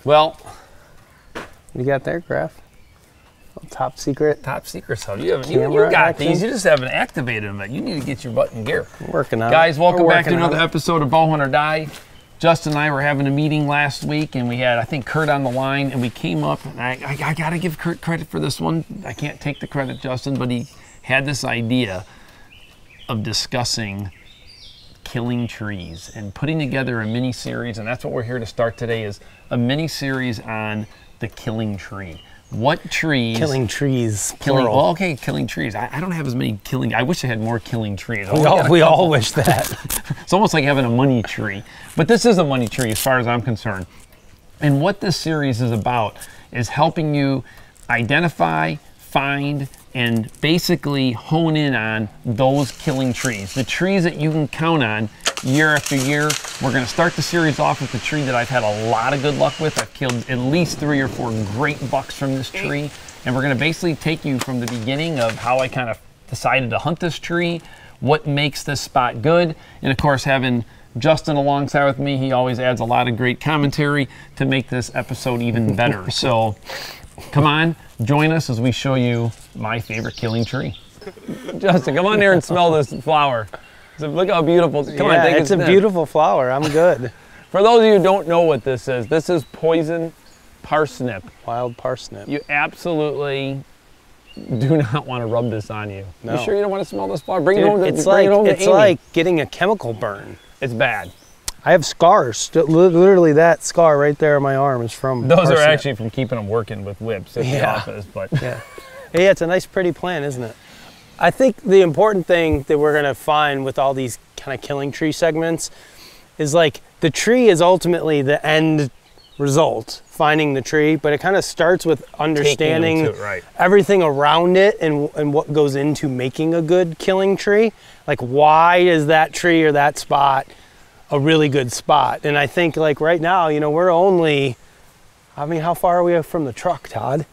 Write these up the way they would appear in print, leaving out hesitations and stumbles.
Well, you got there, Graf? Top secret. Top secret stuff. You got action. These. You just haven't activated them yet. You need to get your butt in gear. I'm working on it. Guys, welcome back to another episode of Bow Hunt or Die. Justin and I were having a meeting last week, and we had, I think, Kurt on the line, and we came up, and I got to give Kurt credit for this one. I can't take the credit, Justin, but he had this idea of discussing killing trees and putting together a mini-series, and that's what we're here to start today, is a mini-series on the killing tree. What trees? Killing trees, plural. Well, okay, killing trees. I don't have as many killing. I wish I had more killing trees. We all wish that. It's almost like having a money tree. But this is a money tree as far as I'm concerned. And what this series is about is helping you identify, find, and basically hone in on those killing trees. The trees that you can count on year after year. We're going to start the series off with the tree that I've had a lot of good luck with. I've killed at least 3 or 4 great bucks from this tree. And we're going to basically take you from the beginning of how I kind of decided to hunt this tree, what makes this spot good, and of course having Justin alongside with me, he always adds a lot of great commentary to make this episode even better. So come on, join us as we show you my favorite killing tree. Justin, come on here and smell this flower. So look how beautiful. Come on, take it's a beautiful flower. I'm good. For those of you who don't know what this is poison parsnip. Wild parsnip. You absolutely do not want to rub this on you. No. You sure you don't want to smell this flower? Bring it home. It's like getting a chemical burn. It's bad. I have scars. Literally, that scar right there on my arm is from Those parsnip. are actually from keeping them working with whips at the office. But yeah, it's a nice, pretty plant, isn't it? I think the important thing that we're gonna find with all these kind of killing tree segments is like the tree is ultimately the end result, finding the tree, but it kind of starts with understanding everything around it and what goes into making a good killing tree. Like, why is that tree or that spot a really good spot? And I think like right now, you know, we're only, I mean, how far are we from the truck, Todd?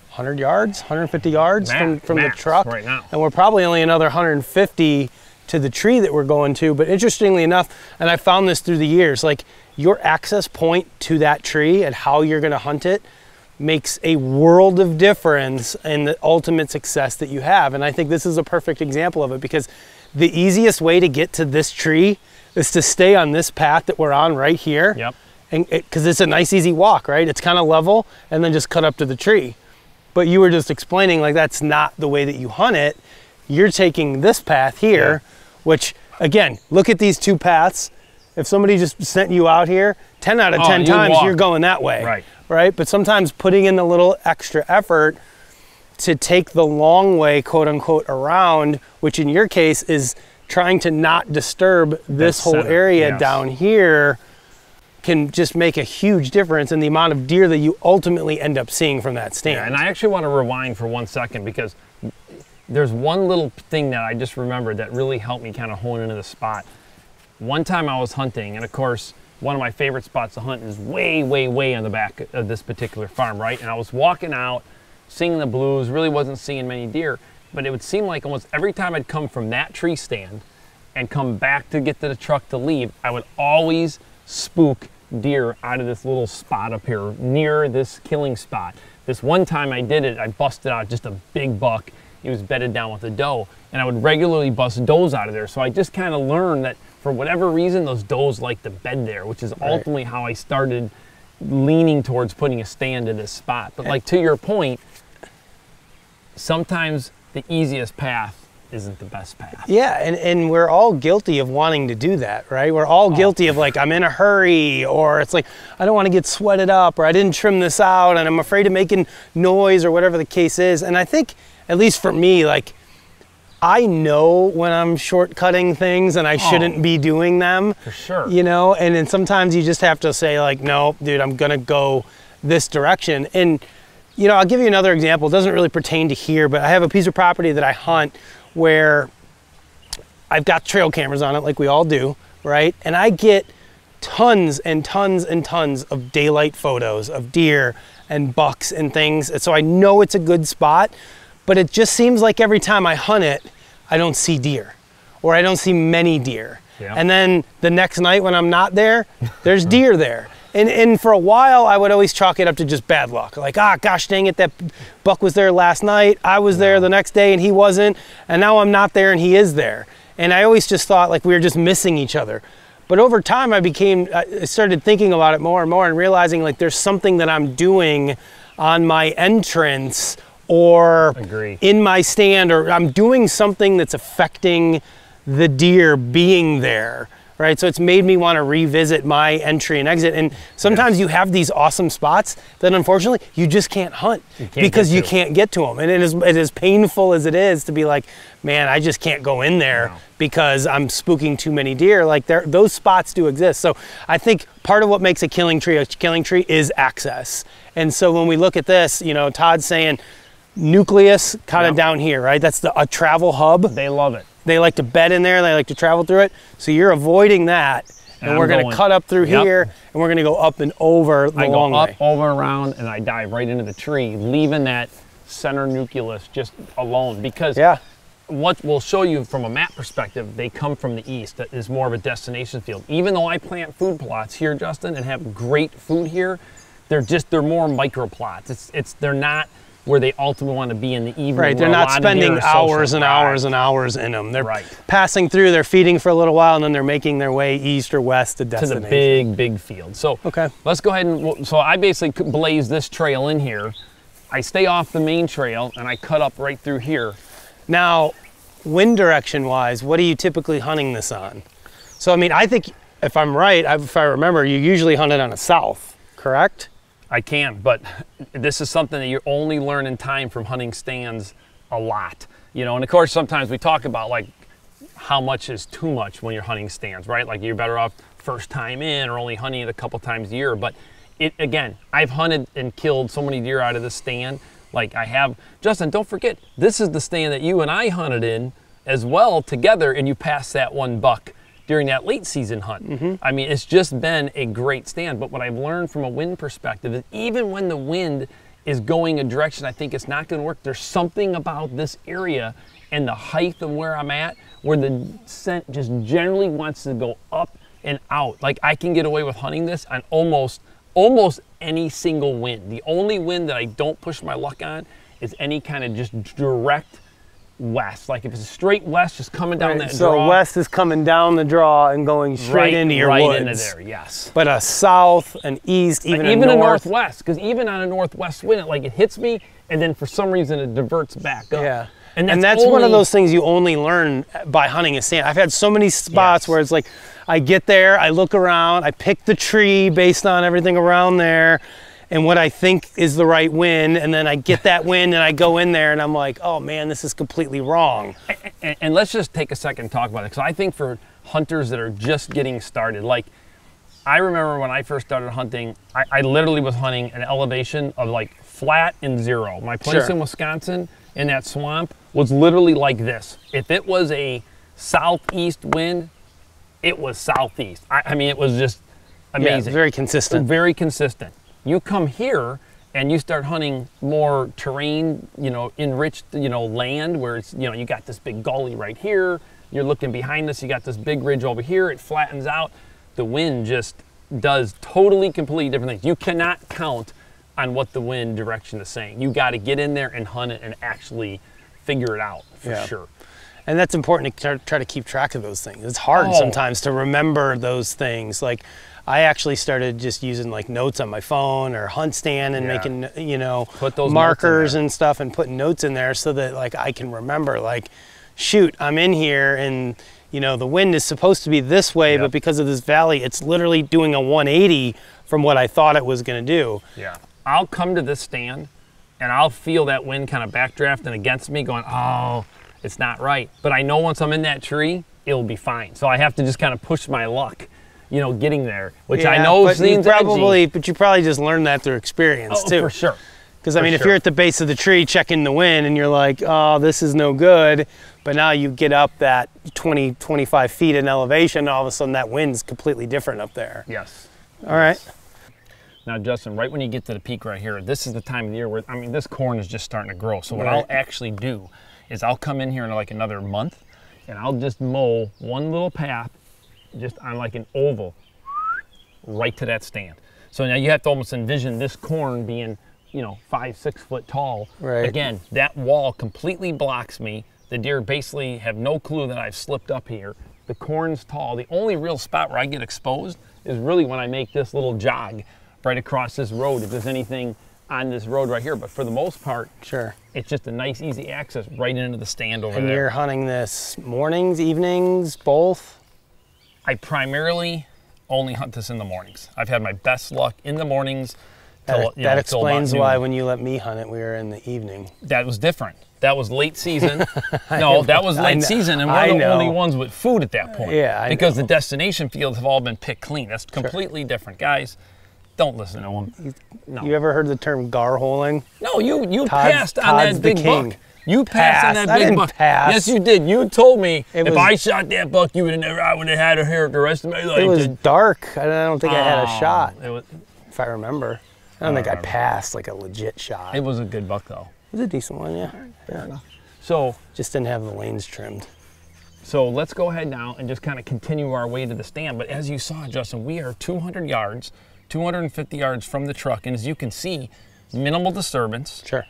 100 yards, 150 yards from the truck right now. And we're probably only another 150 to the tree that we're going to. But interestingly enough, and I found this through the years, like your access point to that tree and how you're going to hunt it makes a world of difference in the ultimate success that you have. And I think this is a perfect example of it, because the easiest way to get to this tree is to stay on this path that we're on right here. Yep. And because it's a nice easy walk, right? It's kind of level, and then just cut up to the tree. But you were just explaining like that's not the way that you hunt it. You're taking this path here, which again, look at these 2 paths. If somebody just sent you out here, 10 out of 10 times you're going that way, right? But sometimes putting in a little extra effort to take the long way, quote unquote, around, which in your case is trying to not disturb this whole area down here, can just make a huge difference in the amount of deer that you ultimately end up seeing from that stand. Yeah, and I actually want to rewind for 1 second, because there's one little thing that I just remembered that really helped me kind of hone into the spot. One time I was hunting, and of course, one of my favorite spots to hunt is way, way, way on the back of this particular farm, right? And I was walking out, seeing the blues, really wasn't seeing many deer, but it would seem like almost every time I'd come from that tree stand and come back to get to the truck to leave, I would always spook deer out of this little spot up here near this killing spot. This one time I did it, I busted out just a big buck. He was bedded down with a doe, and I would regularly bust does out of there. So I just kind of learned that for whatever reason, those does like to bed there, which is ultimately how I started leaning towards putting a stand in this spot. But like to your point, sometimes the easiest path isn't the best path. Yeah, and we're all guilty of wanting to do that, right? We're all guilty of like, I'm in a hurry, or it's like, I don't want to get sweated up, or I didn't trim this out, and I'm afraid of making noise, or whatever the case is. And I think, at least for me, like, I know when I'm shortcutting things and I shouldn't be doing them. For sure. You know, and then sometimes you just have to say like, no, dude, I'm gonna go this direction. And, you know, I'll give you another example. It doesn't really pertain to here, but I have a piece of property that I hunt where I've got trail cameras on it like we all do, right? And I get tons and tons and tons of daylight photos of deer and bucks and things. And so I know it's a good spot, but it just seems like every time I hunt it, I don't see deer, or I don't see many deer. Yeah. And then the next night when I'm not there, there's deer there. And for a while, I would always chalk it up to just bad luck. Like, ah, gosh dang it, that buck was there last night. I was there the next day and he wasn't. And now I'm not there and he is there. And I always just thought like we were just missing each other. But over time, I started thinking about it more and more and realizing like there's something that I'm doing on my entrance or in my stand, or I'm doing something that's affecting the deer being there. Right, so it's made me want to revisit my entry and exit. And sometimes you have these awesome spots that unfortunately you just can't hunt because you can't get to them. And it is as painful as it is to be like, man, I just can't go in there because I'm spooking too many deer. Like those spots do exist. So I think part of what makes a killing tree is access. And so when we look at this, you know, Todd's saying nucleus kind of down here, right? That's a travel hub. They love it. They like to bed in there, they like to travel through it. So you're avoiding that. And we're gonna cut up through here and we're gonna go up and over the long way. I go up, over, around, and I dive right into the tree, leaving that center nucleus just alone. Because what we'll show you from a map perspective, they come from the east. That is more of a destination field. Even though I plant food plots here, Justin, and have great food here, they're more micro plots. They're not where they ultimately want to be in the evening. Right, they're not spending hours and hours and hours in them. They're passing through, they're feeding for a little while, and then they're making their way east or west to destination. To the big field. So let's go ahead and, so I basically blaze this trail in here. I stay off the main trail and I cut up right through here. Now, wind direction wise, what are you typically hunting this on? So I mean, I think if I'm right, if I remember, you usually hunt it on a south, correct? I can, but this is something that you only learn in time from hunting stands a lot. You know, and of course, sometimes we talk about like how much is too much when you're hunting stands, right? Like you're better off first time in or only hunting it a couple times a year. But again, I've hunted and killed so many deer out of this stand. Like I have, Justin, don't forget, this is the stand that you and I hunted in as well together, and you passed that one buck during that late season hunt. I mean, it's just been a great stand. But what I've learned from a wind perspective is even when the wind is going a direction I think it's not gonna work, there's something about this area and the height of where I'm at where the scent just generally wants to go up and out. Like I can get away with hunting this on almost any single wind. The only wind that I don't push my luck on is any kind of just direct west. Like if it's a straight west, just coming down that draw. So west is coming down the draw and going straight into your woods. Right into there, yes. But a south, an east, even a northwest, because even on a northwest wind, it hits me, and then for some reason it diverts back up. Yeah. And that's one of those things you only learn by hunting a stand. I've had so many spots where it's like, I get there, I look around, I pick the tree based on everything around there, and what I think is the right wind, and then I get that wind and I go in there and I'm like, oh man, this is completely wrong. And let's just take a second and talk about it, because I think for hunters that are just getting started, like I remember when I first started hunting, I literally was hunting an elevation of like flat and zero. My place in Wisconsin in that swamp was literally like this. If it was a southeast wind, it was southeast. I mean, it was just amazing. Yeah, very consistent. Very consistent. You come here and you start hunting more terrain, you know, enriched, you know, land where it's, you know, you got this big gully right here. You're looking behind this, you got this big ridge over here. It flattens out. The wind just does totally, completely different things. You cannot count on what the wind direction is saying. You got to get in there and hunt it and actually figure it out for sure. And that's important to try to keep track of those things. It's hard sometimes to remember those things. Like I actually started just using like notes on my phone or hunt stand and making, you know, put those markers and stuff and putting notes in there so that like I can remember like, shoot, I'm in here and you know, the wind is supposed to be this way, but because of this valley, it's literally doing a 180 from what I thought it was gonna do. Yeah, I'll come to this stand and I'll feel that wind kind of backdrafting against me going, oh, it's not right. But I know once I'm in that tree, it'll be fine. So I have to just kind of push my luck, you know, getting there, which I know seems edgy. But you probably just learned that through experience too. For sure. Because I mean, if you're at the base of the tree checking the wind and you're like, oh, this is no good, but now you get up that 20, 25 feet in elevation, all of a sudden that wind's completely different up there. Yes. All right. Now, Justin, right when you get to the peak right here, this is the time of the year where, I mean, this corn is just starting to grow. So what I'll actually do is I'll come in here in like another month and I'll just mow one little path just on like an oval right to that stand. So now you have to almost envision this corn being, you know, 5-6 foot tall. Right. Again, that wall completely blocks me. The deer basically have no clue that I've slipped up here. The corn's tall. The only real spot where I get exposed is really when I make this little jog right across this road, if there's anything on this road right here. But for the most part, Sure. it's just a nice, easy access right into the stand over there. And you're hunting this mornings, evenings, both? I primarily only hunt this in the mornings. I've had my best luck in the mornings. That explains why when you let me hunt it, we were in the evening. That was different. That was late season. No, that was late season, and we're the only ones with food at that point. Yeah, I because know. the destination fields have all been picked clean. That's completely different, guys. Don't listen to them. No. You ever heard the term gar-holing? No, you passed on that big buck. You passed on that I big didn't buck. pass. Yes, you did. You told me It if was- I shot that buck, I would have had her here the rest of my life. It was dark. I don't think I had a shot, It was, if I remember. I don't think I passed like a legit shot. it was a good buck, though. It was a decent one, yeah. Fair enough. So Just didn't have the lanes trimmed. So let's go ahead now and just kind of continue our way to the stand. But as you saw, Justin, we are 200 yards, 250 yards from the truck. And as you can see, minimal disturbance. Sure.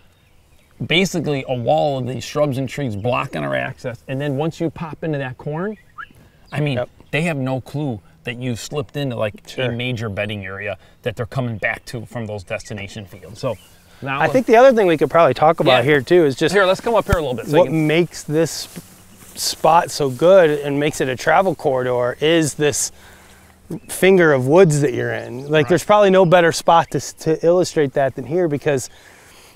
Basically a wall of these shrubs and trees blocking our access. And then once you pop into that corn, I mean, they have no clue that you've slipped into like a major bedding area that they're coming back to from those destination fields. So now I think the other thing we could probably talk about here too is just here, let's come up here a little bit. So what makes this spot so good and makes it a travel corridor is this finger of woods that you're in. Like there's probably no better spot to illustrate that than here because,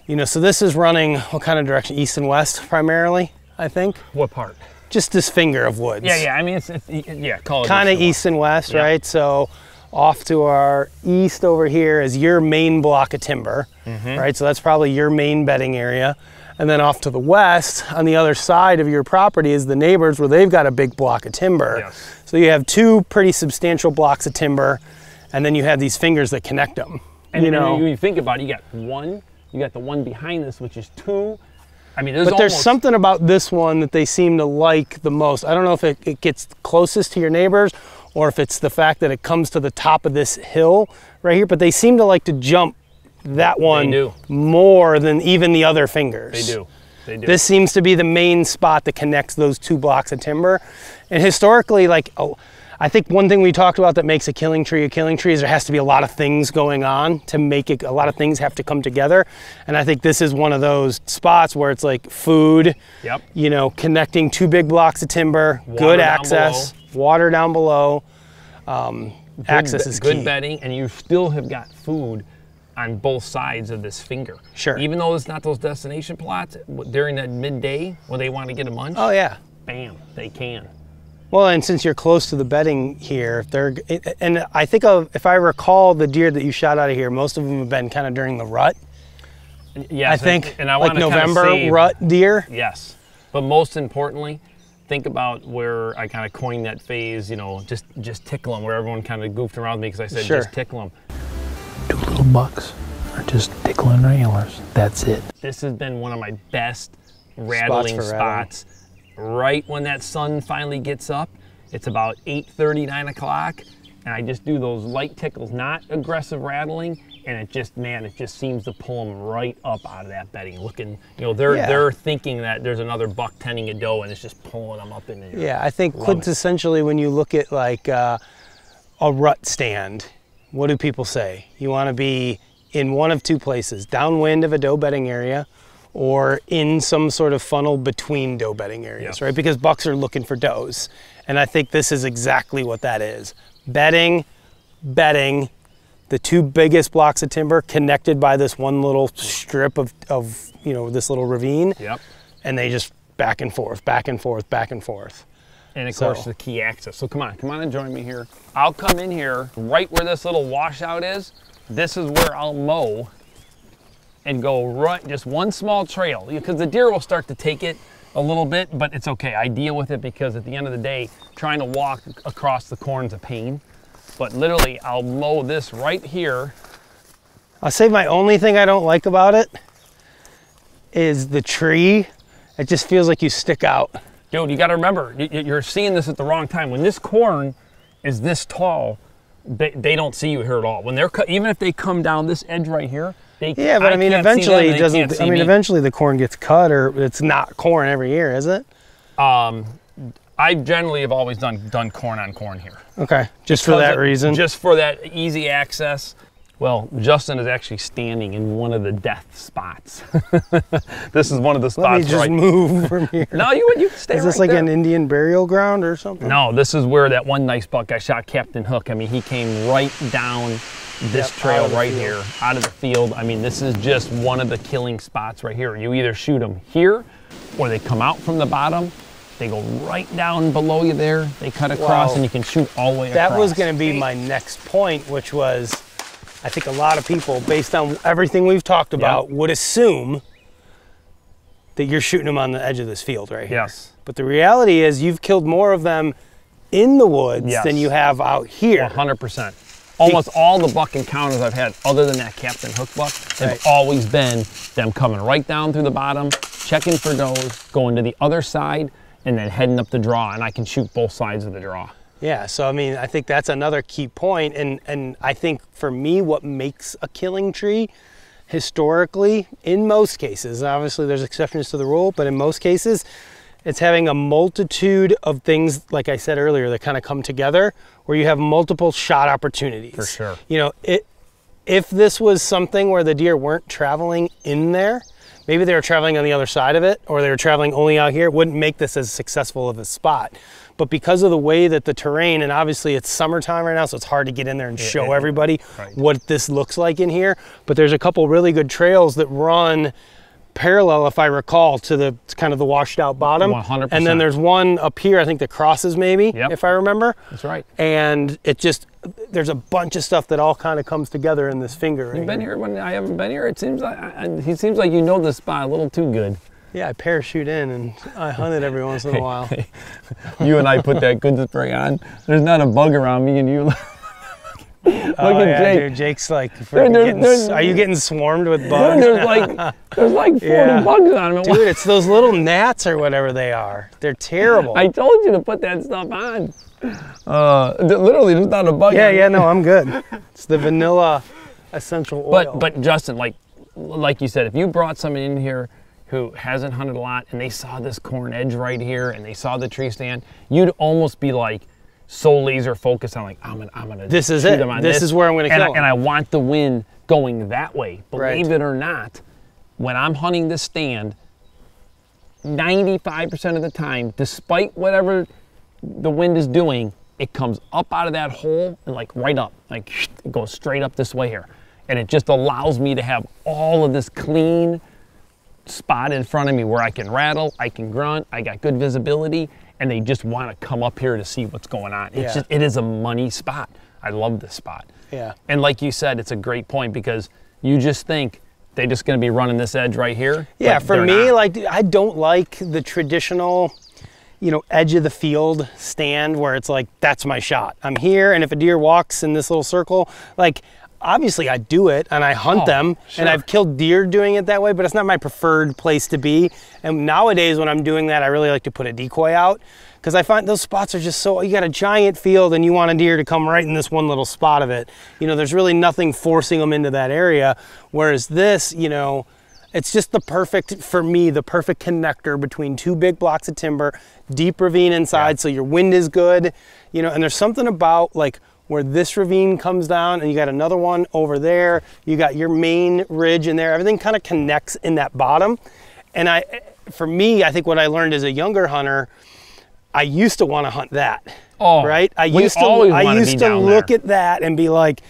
you know, so this is running what kind of direction? East and west primarily, I think. what part? Just this finger of woods. Yeah, I mean, it's yeah, call it Kind of east and west, Yeah. right? So off to our east over here is your main block of timber, right? So that's probably your main bedding area. And then off to the west, on the other side of your property is the neighbors where they've got a big block of timber. Yes. So you have two pretty substantial blocks of timber, and then you have these fingers that connect them. And you know, when you think about it, you got one, you got the one behind this, which is two. I mean, there's there's something about this one that they seem to like the most. I don't know if it gets closest to your neighbors or if it's the fact that it comes to the top of this hill right here, but they seem to like to jump that one more than even the other fingers. They do. They do. This seems to be the main spot that connects those two blocks of timber. And historically, like, I think one thing we talked about that makes a killing tree is there has to be a lot of things going on to make it, a lot of things have to come together. And I think this is one of those spots where it's like food, you know, connecting two big blocks of timber, good access, water down below. Access is key. Good bedding, and you still have got food on both sides of this finger. Sure. Even though it's not those destination plots, during that midday when they want to get a munch, oh yeah, bam, they can. Well, and since you're close to the bedding here, and I think if I recall the deer that you shot out of here, most of them have been kind of during the rut. Yes, I think, and I like want to November kind of rut deer. Yes, but most importantly, think about where I kind of coined that phase, you know, just tickle them, where everyone kind of goofed around me because I said just tickle them. 2 little bucks are just tickling their antlers. That's it. This has been one of my best rattling spots. Right when that sun finally gets up, it's about 8:30, 9 o'clock, and I just do those light tickles, not aggressive rattling, and it just, man, it just seems to pull them right up out of that bedding. Looking, you know, they're thinking that there's another buck tending a doe, and it's just pulling them up in there. Yeah, I think quintessentially when you look at like a rut stand, what do people say? You want to be in one of two places, downwind of a doe bedding area, or in some sort of funnel between doe bedding areas, right? Because bucks are looking for does. And I think this is exactly what that is. Bedding, the two biggest blocks of timber connected by this one little strip of you know, this little ravine. Yep. And they just back and forth, back and forth, back and forth. And of course the key access. So come on and join me here. I'll come in here right where this little washout is. This is where I'll mow and go right, just one small trail, because the deer will start to take it a little bit, but it's okay. I deal with it because at the end of the day, trying to walk across the corn's a pain. But literally, I'll mow this right here. I'll say my only thing I don't like about it is the tree. It just feels like you stick out. Dude, you gotta remember, you're seeing this at the wrong time. When this corn is this tall, they don't see you here at all. When they're even if they come down this edge right here, yeah, but I mean, eventually it doesn't. I mean, eventually the corn gets cut, or it's not corn every year, is it? I generally have always done corn on corn here. Okay, just for that reason. Just for that easy access. Well, Justin is actually standing in one of the death spots. This is one of the spots. Let me just move from here. No, you can stay. Is this like an Indian burial ground or something? No, this is where that one nice buck I shot, Captain Hook. I mean, he came right down this trail right here, out of the field. I mean, this is just one of the killing spots right here. You either shoot them here, or they come out from the bottom. They go right down below you there. They cut across, and you can shoot all the way across. That was going to be my next point, which was, I think a lot of people, based on everything we've talked about, would assume that you're shooting them on the edge of this field right here. Yes. But the reality is you've killed more of them in the woods than you have out here. 100%. Almost all the buck encounters I've had, other than that Captain Hook buck, have always been them coming right down through the bottom, checking for does, going to the other side, and then heading up the draw, and I can shoot both sides of the draw. Yeah, so I mean, I think that's another key point, and I think for me, what makes a killing tree historically, in most cases, obviously there's exceptions to the rule, but in most cases, it's having a multitude of things, like I said earlier, that kind of come together, where you have multiple shot opportunities. For sure. You know, if this was something where the deer weren't traveling in there, maybe they were traveling on the other side of it, or they were traveling only out here, it wouldn't make this as successful of a spot. But because of the way that the terrain, and obviously it's summertime right now, so it's hard to get in there and show everybody what this looks like in here. But there's a couple really good trails that run parallel, if I recall, to the kind of the washed out bottom. 100%. And then there's one up here, I think that crosses maybe, if I remember. That's right. And it just, there's a bunch of stuff that all kind of comes together in this finger. You've been here when I haven't been here? It seems like, he seems like you know this spot a little too good. Yeah, I parachute in and I hunt it every once in a while. You and I put that good spray on. There's not a bug around me, and you look at Jake. Dude, Jake's like, are you getting swarmed with bugs? There's like 40 bugs on him. Dude, it's those little gnats or whatever they are. They're terrible. I told you to put that stuff on. Literally, there's not a bug. Yeah, no, I'm good. It's the vanilla essential oil. But Justin, like you said, if you brought somebody in here who hasn't hunted a lot and they saw this corn edge right here and they saw the tree stand, you'd almost be like so laser focused on like, I'm gonna this is it. This is where I'm gonna kill him. And I want the wind going that way. Believe it or not, when I'm hunting this stand, 95% of the time, despite whatever the wind is doing, it comes up out of that hole and like right up, like it goes straight up this way here. And it just allows me to have all of this clean spot in front of me where I can rattle, I can grunt, I got good visibility, and they just want to come up here to see what's going on. It's just, it is a money spot. I love this spot. Yeah. And like you said, it's a great point because you just think they're just going to be running this edge right here. Yeah, for me, like, I don't like the traditional, you know, edge of the field stand where it's like, that's my shot. I'm here, and if a deer walks in this little circle, like, obviously I do it and I hunt them, and I've killed deer doing it that way, but it's not my preferred place to be. And nowadays when I'm doing that, I really like to put a decoy out because I find those spots are just so, you got a giant field and you want a deer to come right in this one little spot of it. You know, there's really nothing forcing them into that area. Whereas this, you know, it's just the perfect, for me, the perfect connector between two big blocks of timber, deep ravine inside, so your wind is good, you know, and there's something about like where this ravine comes down and you got another one over there, you got your main ridge in there, everything kind of connects in that bottom. And for me, I think what I learned as a younger hunter, I used to want to hunt that, right? I used to look at that and be like,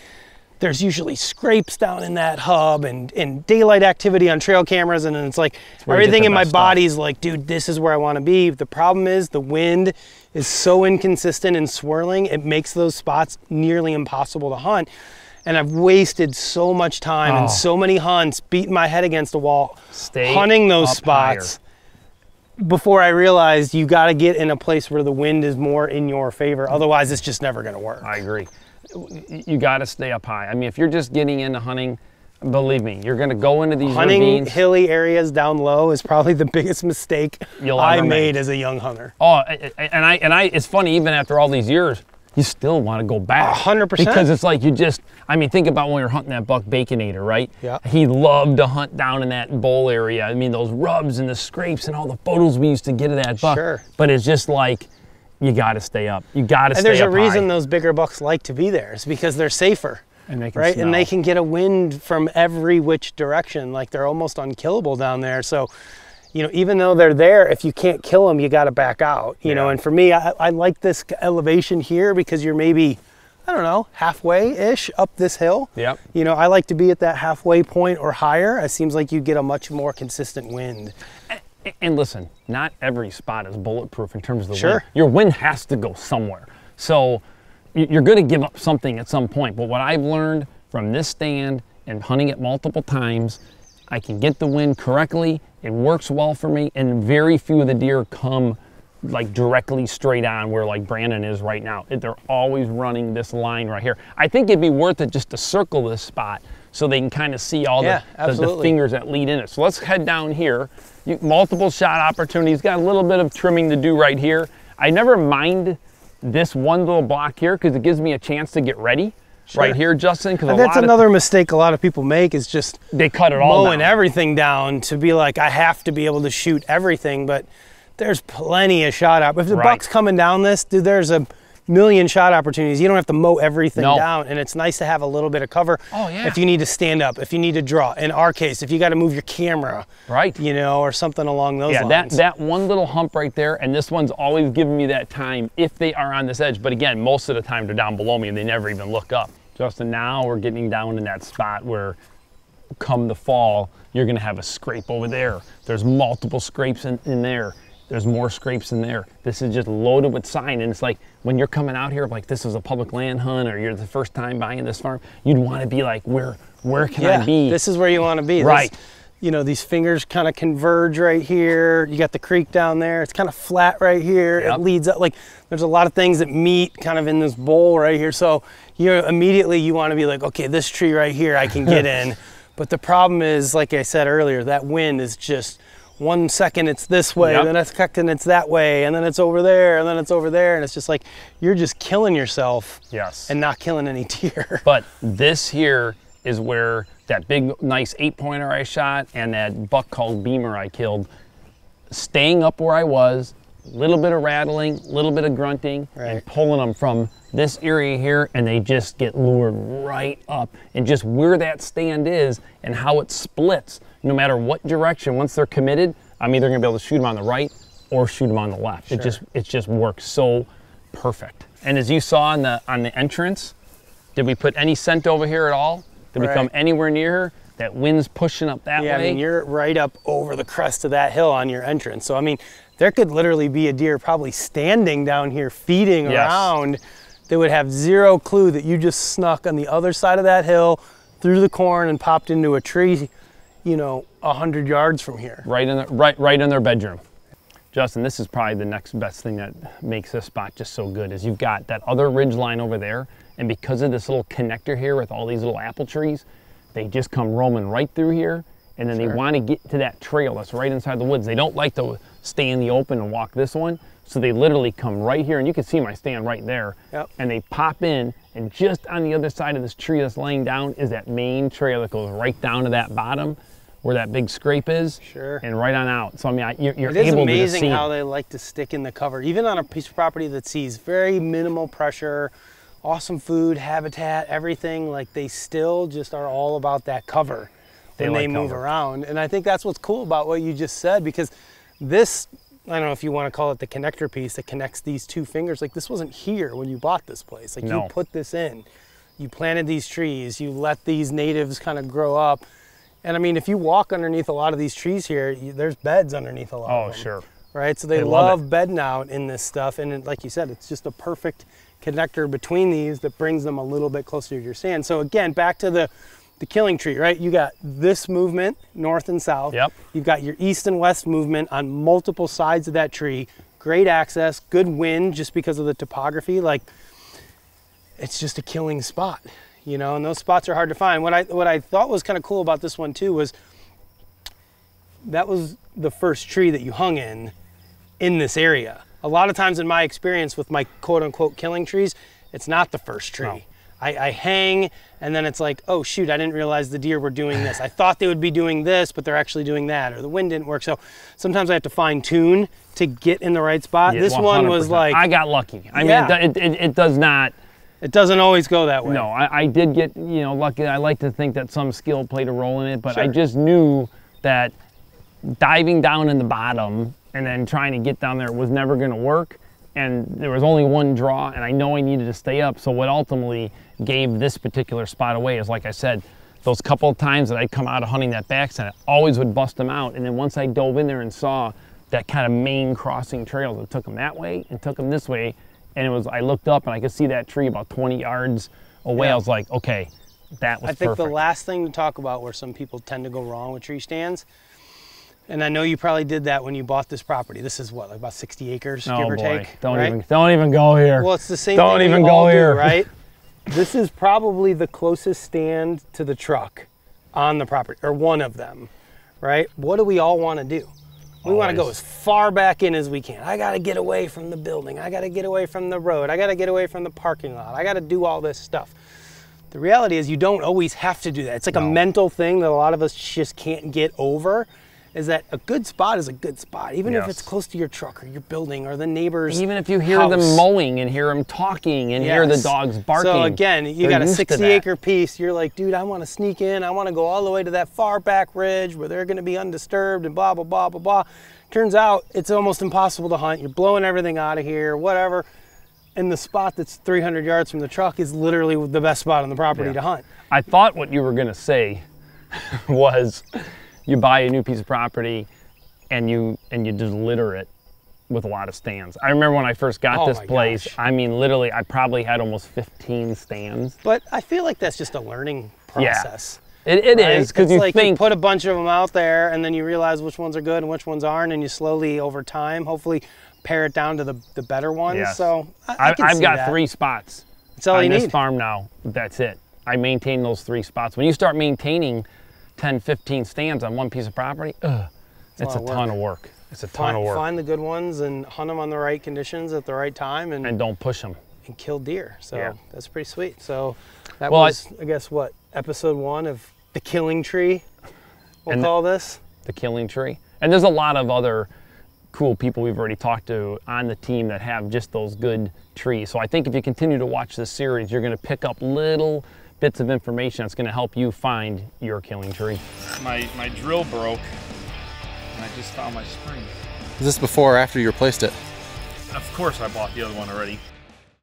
there's usually scrapes down in that hub and daylight activity on trail cameras, and then it's like everything in my body's like, dude, this is where I want to be. The problem is the wind is so inconsistent and swirling, it makes those spots nearly impossible to hunt. And I've wasted so much time and so many hunts beating my head against the wall, hunting those spots before I realized you got to get in a place where the wind is more in your favor. Otherwise, it's just never going to work. I agree. You got to stay up high. I mean, if you're just getting into hunting, believe me, you're going to go into these ravines. Hilly areas down low is probably the biggest mistake I made as a young hunter. Oh, and I, it's funny, even after all these years, you still want to go back. 100%. Because it's like you just, I mean, think about when we were hunting that buck Baconator, right? Yeah. He loved to hunt down in that bowl area. I mean, those rubs and the scrapes and all the photos we used to get of that buck. Sure. But it's just like, you got to stay up. You got to stay up. And there's a reason high. those bigger bucks like to be there. It's because they're safer. And they can right? smell. And they can get a wind from every which direction. Like they're almost unkillable down there. So, you know, even though they're there, if you can't kill them, you got to back out, you know. And for me, I like this elevation here because you're maybe, I don't know, halfway-ish up this hill. Yep. You know, I like to be at that halfway point or higher. It seems like you get a much more consistent wind. And listen, not every spot is bulletproof in terms of the Sure. wind. Your wind has to go somewhere. So you're going to give up something at some point. But what I've learned from this stand and hunting it multiple times, I can get the wind correctly. It works well for me, and very few of the deer come like directly straight on where like Brandon is right now. They're always running this line right here. I think it'd be worth it just to circle this spot so they can kind of see all the fingers that lead in it. So let's head down here. Multiple shot opportunities. Got a little bit of trimming to do right here. I never mind this one little block here because it gives me a chance to get ready. Right here, Justin. And that's another mistake a lot of people make is just they cut it all mowing down. Everything down to be like, I have to be able to shoot everything, but there's plenty of shot up. If the buck's coming down this, dude, there's a million shot opportunities. You don't have to mow everything down, and it's nice to have a little bit of cover. Oh, yeah. If you need to stand up, if you need to draw. In our case, if you got to move your camera, right? You know, or something along those lines. That one little hump right there, and this one's always giving me that time if they are on this edge. But again, most of the time they're down below me and they never even look up. Justin, now we're getting down in that spot where come the fall, you're gonna have a scrape over there. There's multiple scrapes in there. There's more scrapes in there. This is just loaded with sign, and it's like when you're coming out here, like this is a public land hunt or you're the first time buying this farm, you'd wanna be like, where can I be? This is where you wanna be. Right. You know, these fingers kind of converge right here. You got the creek down there. It's kind of flat right here. It leads up, like there's a lot of things that meet kind of in this bowl right here. So you want to be like, okay, this tree right here I can get in. But the problem is, like I said earlier, that wind is just 1 second it's this way, then it's second it's that way, and then it's over there, and then it's over there. And it's just like, you're just killing yourself and not killing any deer. But this here is where that big, nice 8-pointer I shot and that buck called Beamer I killed, staying up where I was, a little bit of rattling, a little bit of grunting, and pulling them from this area here, and they just get lured right up. And just where that stand is and how it splits, no matter what direction, once they're committed, I'm either gonna be able to shoot them on the right or shoot them on the left. It just works so perfect. And as you saw on the entrance, did we put any scent over here at all? Did we come anywhere near her? That wind's pushing up that way. Yeah, I mean, you're right up over the crest of that hill on your entrance. So, I mean, there could literally be a deer probably standing down here feeding around. They would have zero clue that you just snuck on the other side of that hill through the corn and popped into a tree, you know, 100 yards from here. Right in their bedroom. Justin, this is probably the next best thing that makes this spot just so good is you've got that other ridge line over there, and because of this little connector here with all these little apple trees, they just come roaming right through here, and then they want to get to that trail that's right inside the woods. They don't like to stay in the open and walk this one, so they literally come right here, and you can see my stand right there, and they pop in, and just on the other side of this tree that's laying down is that main trail that goes right down to that bottom where that big scrape is, and right on out. So I mean, you're able to see. It is amazing how they like to stick in the cover, even on a piece of property that sees very minimal pressure, awesome food, habitat, everything. Like they still just are all about that cover when they move around. And I think that's what's cool about what you just said, because this, I don't know if you want to call it the connector piece that connects these two fingers. Like this wasn't here when you bought this place. Like you put this in, you planted these trees, you let these natives kind of grow up. And I mean, if you walk underneath a lot of these trees here, there's beds underneath a lot of them. Oh, sure. Right, so they love bedding out in this stuff. And like you said, it's just a perfect connector between these that brings them a little bit closer to your stand. So again, back to the killing tree, right? You got this movement, north and south. You've got your east and west movement on multiple sides of that tree. Great access, good wind just because of the topography. Like, it's just a killing spot. You know, and those spots are hard to find. What I thought was kind of cool about this one too was that was the first tree that you hung in this area. A lot of times in my experience with my quote unquote killing trees, It's not the first tree. No. I hang, and then it's like, oh shoot, I didn't realize the deer were doing this. I thought they would be doing this, but they're actually doing that, or the wind didn't work. So sometimes I have to fine tune to get in the right spot. Yeah, this 100%. one was like, I got lucky. I Yeah. mean, it does not. it doesn't always go that way. No, I did get, you know, lucky. I like to think that some skill played a role in it, but I Sure. just knew that diving down in the bottom and then trying to get down there was never going to work. And there was only one draw, and I know I needed to stay up. So what ultimately gave this particular spot away is, like I said, those couple of times that I'd come out of hunting that backside, I always would bust them out. And then once I dove in there and saw that kind of main crossing trails, it took them that way and took them this way. And it was, I looked up and I could see that tree about 20 yards away. Yeah. I was like, okay, that was I think perfect. the last thing to talk about where some people tend to go wrong with tree stands, and I know you probably did that when you bought this property. This is what, like about 60 acres, give or take? Don't right? don't even go here. Well, it's the same Don't thing even we go all do, here. right? This is probably the closest stand to the truck on the property, or one of them, right? What do we all want to do? We want to go Always. as far back in as we can. I got to get away from the building. I got to get away from the road. I got to get away from the parking lot. I got to do all this stuff. The reality is you don't always have to do that. It's like a mental thing that a lot of us just can't get over, is that a good spot is a good spot, even if Yes. it's close to your truck or your building or the neighbor's Even if you hear house. them mowing and hear them talking and hear the Yes. dogs barking. So again, you they're got a used to 60 that. acre piece. You're like, dude, I want to sneak in. I want to go all the way to that far back ridge where they're going to be undisturbed and blah, blah, blah, blah, blah. Turns out it's almost impossible to hunt. You're blowing everything out of here, whatever. And the spot that's 300 yards from the truck is literally the best spot on the property Yeah. to hunt. I thought what you were going to say was you buy a new piece of property and you just litter it with a lot of stands. I remember when I first got Oh this my place, gosh. I mean, literally, I probably had almost 15 stands. But I feel like that's just a learning process. It right? is, because It's you like think, you put a bunch of them out there and then you realize which ones are good and which ones aren't, and you slowly over time hopefully pare it down to the better ones. Yes. So I can I've see got that. 3 spots That's all on you this need. farm now. That's it. I maintain those 3 spots. When you start maintaining 10, 15 stands on one piece of property, it's a ton of work. It's a ton of work. Find the good ones and hunt them on the right conditions at the right time and And don't push them. kill deer. So Yeah. that's pretty sweet. So that Well, was, I guess, what, episode 1 of The Killing Tree, we'll And call this. The killing tree. And there's a lot of other cool people we've already talked to on the team that have just those good trees. So I think if you continue to watch this series, you're going to pick up little bits of information that's going to help you find your killing tree. My drill broke, and I just found my spring. Is this before or after you replaced it? Of course I bought the other one already.